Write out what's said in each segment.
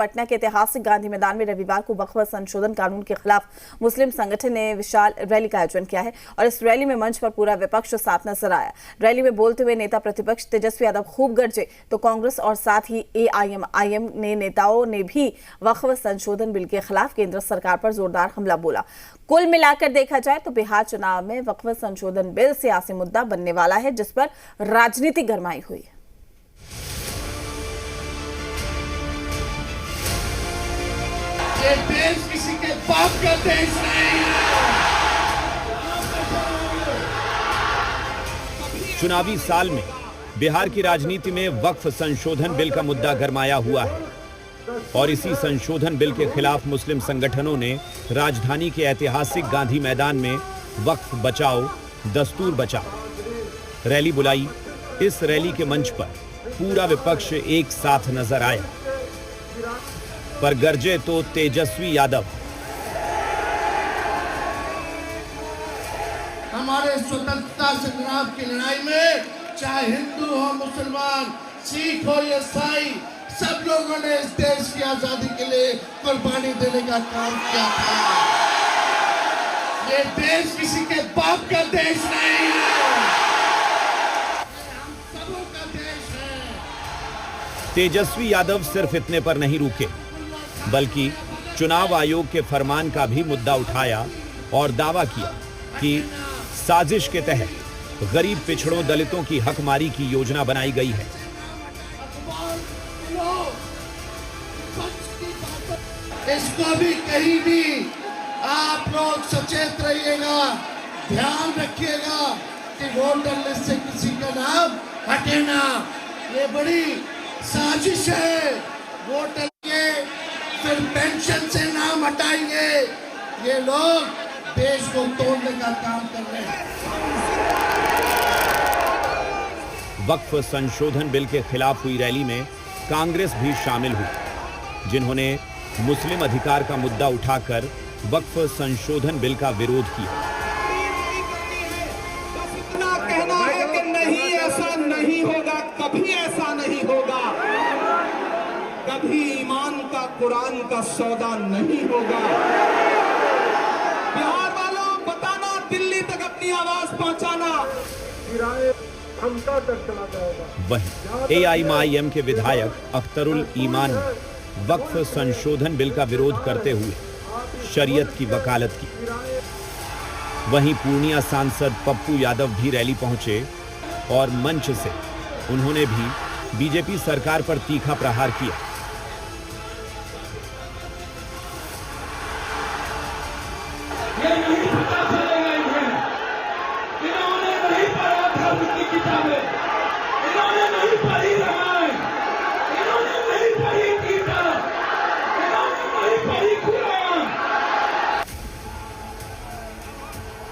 पटना के ऐतिहासिक गांधी मैदान में रविवार को वक्फ संशोधन कानून के खिलाफ मुस्लिम संगठन ने विशाल रैली का आयोजन किया है और इस रैली में मंच पर पूरा विपक्ष साथ नजर आया। रैली में बोलते हुए नेता प्रतिपक्ष तेजस्वी यादव खूब गरजे तो कांग्रेस और साथ ही एआईएम ने नेताओं ने भी वक्फ संशोधन बिल के खिलाफ केंद्र सरकार पर जोरदार हमला बोला। कुल मिलाकर देखा जाए तो बिहार चुनाव में वक्फ संशोधन बिल सियासी मुद्दा बनने वाला है, जिस पर राजनीति गरमाई हुई है। ये देश किसी के बाप का देश नहीं है। चुनावी साल में बिहार की राजनीति में वक्फ संशोधन बिल का मुद्दा गरमाया हुआ है और इसी संशोधन बिल के खिलाफ मुस्लिम संगठनों ने राजधानी के ऐतिहासिक गांधी मैदान में वक्फ बचाओ दस्तूर बचाओ रैली बुलाई। इस रैली के मंच पर पूरा विपक्ष एक साथ नजर आया, पर गरजे तो तेजस्वी यादव। हमारे स्वतंत्रता संग्राम की लड़ाई में चाहे हिंदू हो, मुसलमान, सिख हो या ईसाई, सब लोगों ने इस देश की आजादी के लिए कुर्बानी देने का काम किया था। ये देश किसी के बाप का देश नहीं है, हम सबों का देश है। तेजस्वी यादव सिर्फ इतने पर नहीं रुके, बल्कि चुनाव आयोग के फरमान का भी मुद्दा उठाया और दावा किया कि साजिश के तहत गरीब पिछड़ों दलितों की हकमारी की योजना बनाई गई है। इसको भी कहीं भी आप लोग सचेत रहिएगा, ध्यान रखिएगा कि वोटर लिस्ट से किसी का नाम हटे ना। ये बड़ी साजिश है। वोटर के फिर पेंशन से नाम हटाएंगे। ये लोग देश को तोड़ने का काम कर रहे हैं। वक्फ संशोधन बिल के खिलाफ हुई रैली में कांग्रेस भी शामिल हुई, जिन्होंने मुस्लिम अधिकार का मुद्दा उठाकर वक्फ संशोधन बिल का विरोध किया। इतना कहना है कि नहीं, ऐसा नहीं होगा, कभी ऐसा नहीं होगा, कभी ईमान का कुरान का सौदा नहीं होगा। बिहार वालों बताना, दिल्ली तक अपनी आवाज पहुंचाना, वहीं एआईएम के विधायक अख्तरुल ईमान ने वक्फ संशोधन बिल का विरोध करते हुए शरीयत की वकालत की। वहीं पूर्णिया सांसद पप्पू यादव भी रैली पहुंचे और मंच से उन्होंने भी बीजेपी सरकार पर तीखा प्रहार किया।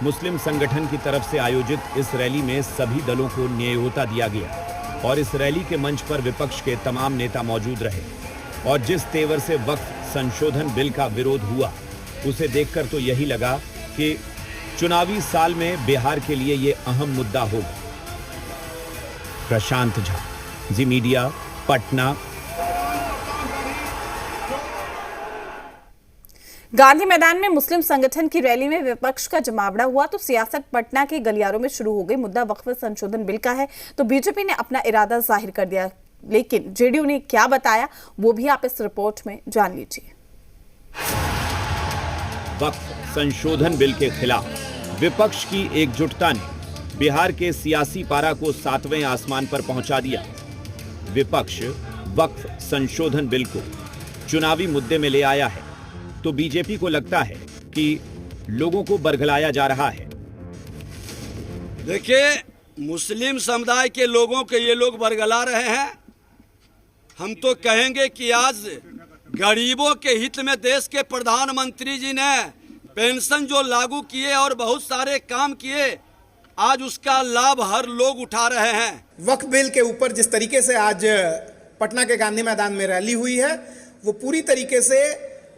मुस्लिम संगठन की तरफ से आयोजित इस रैली में सभी दलों को न्यायोता दिया गया और इस रैली के मंच पर विपक्ष के तमाम नेता मौजूद रहे और जिस तेवर से वक्फ संशोधन बिल का विरोध हुआ, उसे देखकर तो यही लगा कि चुनावी साल में बिहार के लिए ये अहम मुद्दा होगा। प्रशांत झा, जी मीडिया, पटना। गांधी मैदान में मुस्लिम संगठन की रैली में विपक्ष का जमावड़ा हुआ तो सियासत पटना के गलियारों में शुरू हो गई। मुद्दा वक्फ संशोधन बिल का है तो बीजेपी ने अपना इरादा जाहिर कर दिया, लेकिन जेडीयू ने क्या बताया वो भी आप इस रिपोर्ट में जान लीजिए। वक्फ संशोधन बिल के खिलाफ विपक्ष की एकजुटता ने बिहार के सियासी पारा को 7वें आसमान पर पहुंचा दिया। विपक्ष वक्फ संशोधन बिल को चुनावी मुद्दे में ले आया है तो बीजेपी को लगता है कि लोगों को बरगलाया जा रहा है। देखिए, मुस्लिम समुदाय के लोगों के ये लोग बरगला रहे हैं। हम तो कहेंगे कि आज गरीबों के हित में देश के प्रधानमंत्री जी ने पेंशन जो लागू किए और बहुत सारे काम किए, आज उसका लाभ हर लोग उठा रहे हैं। वक्फ बिल के ऊपर जिस तरीके से आज पटना के गांधी मैदान में रैली हुई है, वो पूरी तरीके से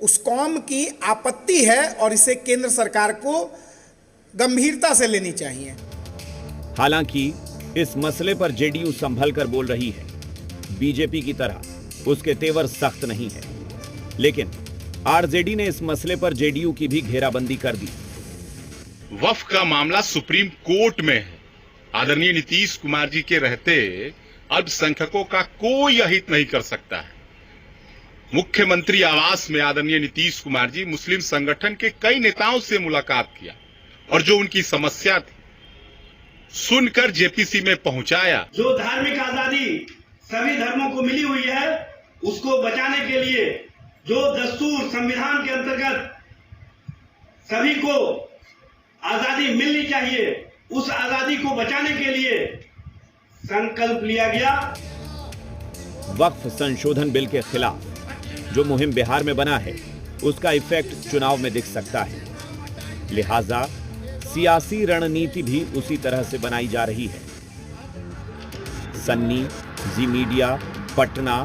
उस कौम की आपत्ति है और इसे केंद्र सरकार को गंभीरता से लेनी चाहिए। हालांकि इस मसले पर जेडीयू संभल कर बोल रही है। बीजेपी की तरह उसके तेवर सख्त नहीं है। लेकिन आरजेडी ने इस मसले पर जेडीयू की भी घेराबंदी कर दी। वक्फ का मामला सुप्रीम कोर्ट में है। आदरणीय नीतीश कुमार जी के रहते अल्पसंख्यकों का कोई अहित नहीं कर सकता है। मुख्यमंत्री आवास में आदरणीय नीतीश कुमार जी मुस्लिम संगठन के कई नेताओं से मुलाकात किया और जो उनकी समस्या थी सुनकर जेपीसी में पहुंचाया। जो धार्मिक आजादी सभी धर्मों को मिली हुई है उसको बचाने के लिए जो दस्तूर संविधान के अंतर्गत सभी को आजादी मिलनी चाहिए, उस आजादी को बचाने के लिए संकल्प लिया गया। वक्फ संशोधन बिल के खिलाफ जो मुहिम बिहार में बना है उसका इफेक्ट चुनाव में दिख सकता है। लिहाजा सियासी रणनीति भी उसी तरह से बनाई जा रही है। सन्नी, जी मीडिया, पटना,